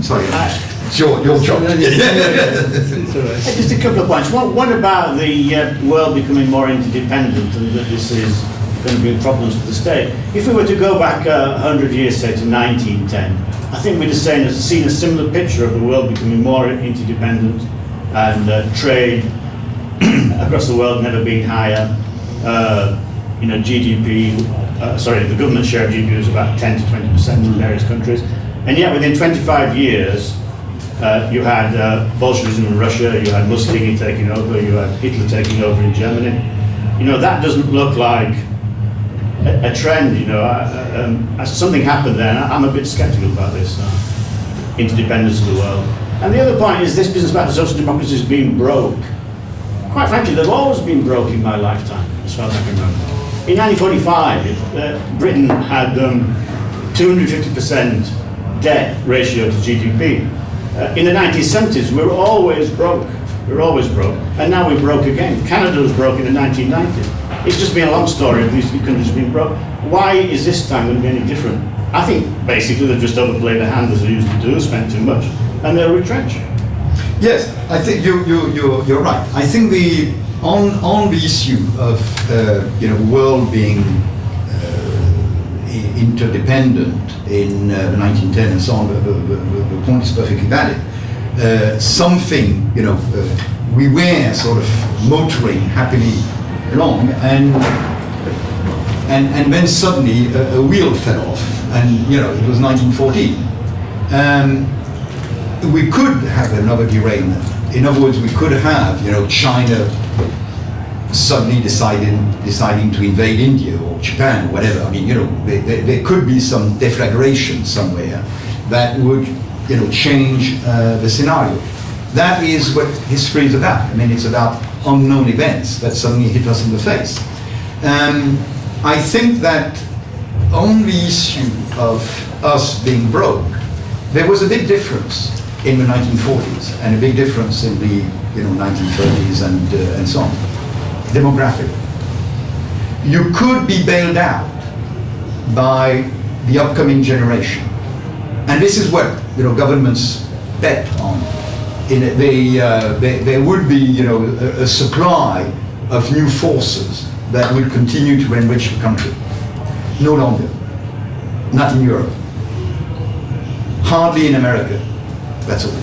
Sorry, it's your job. Just a couple of points. What about the world becoming more interdependent and that this is going to bring problems for the state? If we were to go back 100 years, say, to 1910, I think we'd have seen a similar picture of the world becoming more interdependent and trade across the world never been higher. GDP, the government share of GDP was about 10 to 20% in various countries. And yet within 25 years, you had Bolshevism in Russia, you had Mussolini taking over, you had Hitler taking over in Germany. That doesn't look like a trend, something happened there, and I'm a bit sceptical about this interdependence of the world. And the other point is this business about the social democracies being broke. Quite frankly, they've always been broke in my lifetime, as far as I can remember. In 1945, Britain had 250% debt ratio to GDP. In the 1970s, we were always broke. And now we're broke again. Canada was broke in the 1990s. It's just been a long story of these countries being broke. Why is this time going to be any different? I think basically they've just overplayed their hand as they usually do, spent too much, and they'll retrench. Yes, I think you're right. I think on the issue of world being interdependent in the 1910 and so on, the point is perfectly valid. Something we were sort of motoring happily along, and then suddenly a wheel fell off, and it was 1914. We could have another derailment. In other words, we could have China suddenly deciding to invade India or Japan or whatever. I mean, there could be some deflagration somewhere that would change the scenario. That is what history is about. I mean, it's about unknown events that suddenly hit us in the face. I think that on the issue of us being broke, there was a big difference in the 1940s and a big difference in the 1930s and so on. Demographic. You could be bailed out by the upcoming generation, and this is what governments bet on. There would be a supply of new forces that would continue to enrich the country. No longer. Not in Europe. Hardly in America. That's all.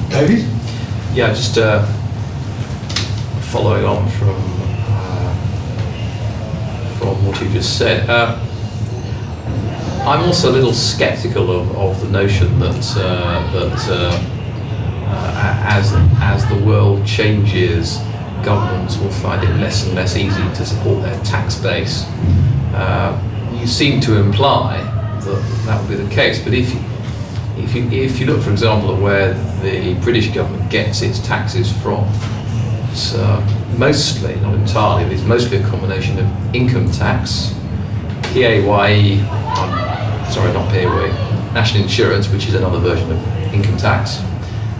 David? Yeah, just following on from what you just said. I'm also a little sceptical of the notion that as the world changes, governments will find it less and less easy to support their tax base. You seem to imply that would be the case, but if you look, for example, at where the British government gets its taxes from, it's mostly, not entirely, but it's mostly a combination of income tax, PAYE, not PAYE, national insurance, which is another version of income tax,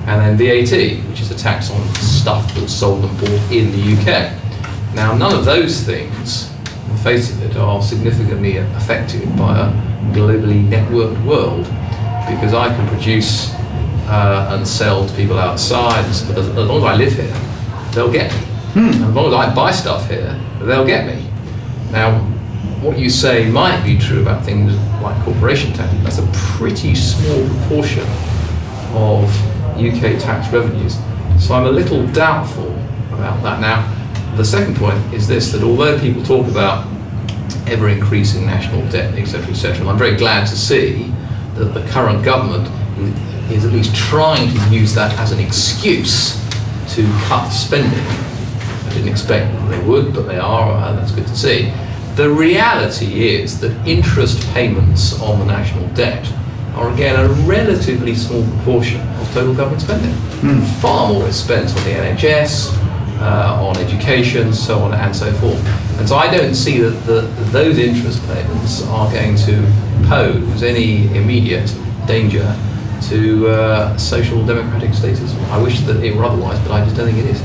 and then VAT, which is a tax on stuff that's sold and bought in the UK. Now, none of those things, on the face of it, are significantly affected by a globally networked world, because I can produce and sell to people outside, but as long as I live here, they'll get me. And as long as I buy stuff here, they'll get me. Now, what you say might be true about things like corporation tax. That's a pretty small proportion of UK tax revenues. So I'm a little doubtful about that. Now, the second point is this, that although people talk about ever increasing national debt, etc., and I'm very glad to see that the current government is at least trying to use that as an excuse to cut spending. I didn't expect that they would, but they are, and that's good to see. The reality is that interest payments on the national debt are again a relatively small proportion of total government spending. Far more is spent on the NHS, on education, so on and so forth. And so I don't see that those interest payments are going to pose any immediate danger to social democratic status. I wish that it were otherwise, but I just don't think it is.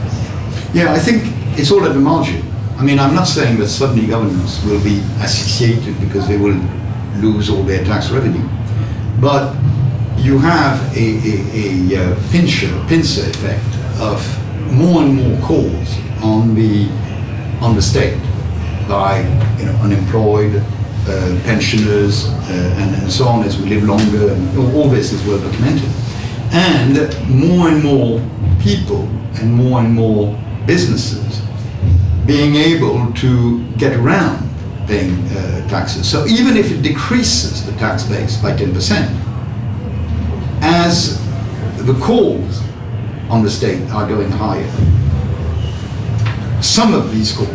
Yeah, I think it's all at the margin. I mean, I'm not saying that suddenly governments will be asphyxiated because they will lose all their tax revenue. but you have a pincer effect of more and more calls on the state by unemployed, pensioners, and so on, as we live longer, and all this is well documented. And more people and more businesses being able to get around paying taxes. So even if it decreases the tax base by 10%, as the calls on the state are going higher, some of these calls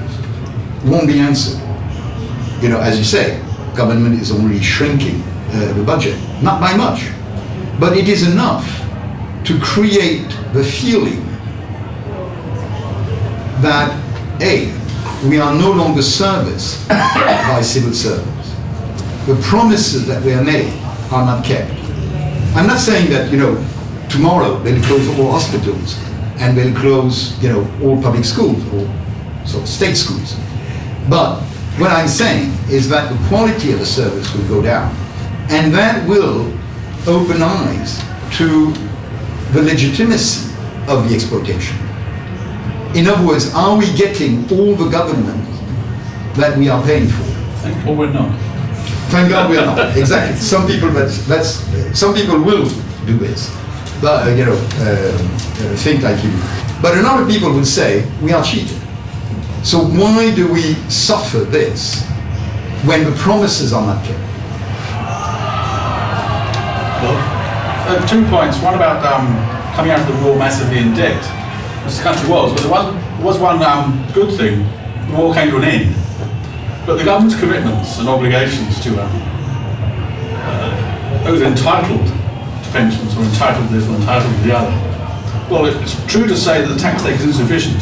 won't be answered. As you say, government is already shrinking the budget, not by much, but it is enough to create the feeling that, A, we are no longer serviced by civil servants. The promises that were made are not kept. I'm not saying that, tomorrow they'll close all hospitals and they'll close, all public schools or state schools. But what I'm saying is that the quality of the service will go down, and that will open eyes to the legitimacy of the exploitation. In other words, are we getting all the government that we are paying for? Thank God we're not. Thank God we are not. Exactly. Some people some people will do this, but think like you. But a lot of people will say we are cheated. So why do we suffer this when the promises are not kept? Well, 2 points. One about coming out of the war massively in debt. As the country was, but there was one good thing. The war came to an end. But the government's commitments and obligations to those entitled to pensions, or entitled to this, or entitled to the other. Well, it's true to say that the tax take is insufficient,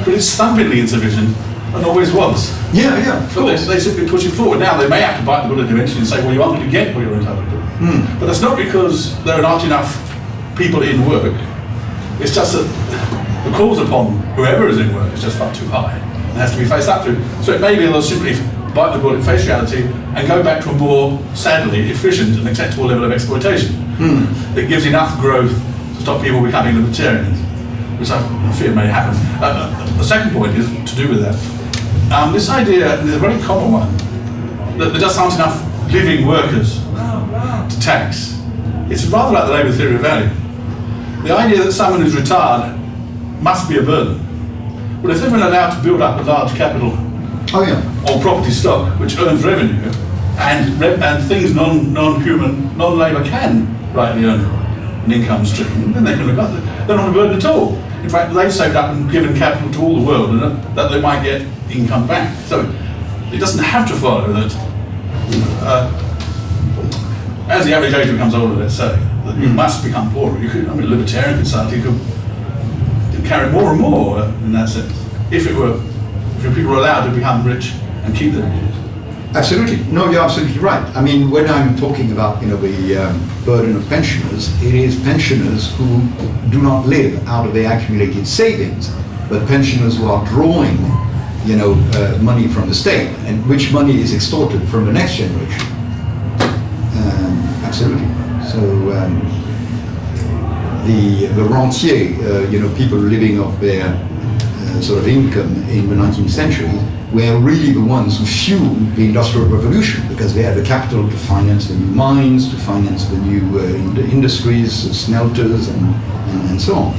but it's stumpingly insufficient, and always was. Yeah, of But course. they simply push it forward. Now they may have to bite the bullet eventually and say, well, you aren't going to get what you're entitled to. But that's not because there aren't enough people in work. It's just that the calls upon whoever is in work is just far too high and has to be faced up to. So it may be they'll simply bite the bullet, face reality, and go back to a more, sadly, efficient and acceptable level of exploitation. That gives enough growth to stop people becoming libertarians, which I fear may happen. The second point is to do with that. This idea is a very common one, that there just aren't enough living workers to tax. It's rather like the labour theory of value. The idea that someone who's retired must be a burden. Well, if they've been allowed to build up a large capital or property stock which earns revenue, and things non-human, non-labour can rightly earn an income stream, then they can look after it. They're not a burden at all. In fact, they've saved up and given capital to all the world, and that they might get income back. So it doesn't have to follow that as the average age becomes older, let's say, that you must become poorer. You could, libertarian society could carry more and more in that sense, if people were allowed to become rich and keep their riches. Absolutely. No, you're absolutely right. I mean, when I'm talking about the burden of pensioners, it is pensioners who do not live out of their accumulated savings, but pensioners who are drawing money from the state, and which money is extorted from the next generation. Absolutely. So the rentier, people living off their sort of income in the 19th century, were really the ones who fueled the Industrial Revolution, because they had the capital to finance the new mines, to finance the new industries, smelters, and so on.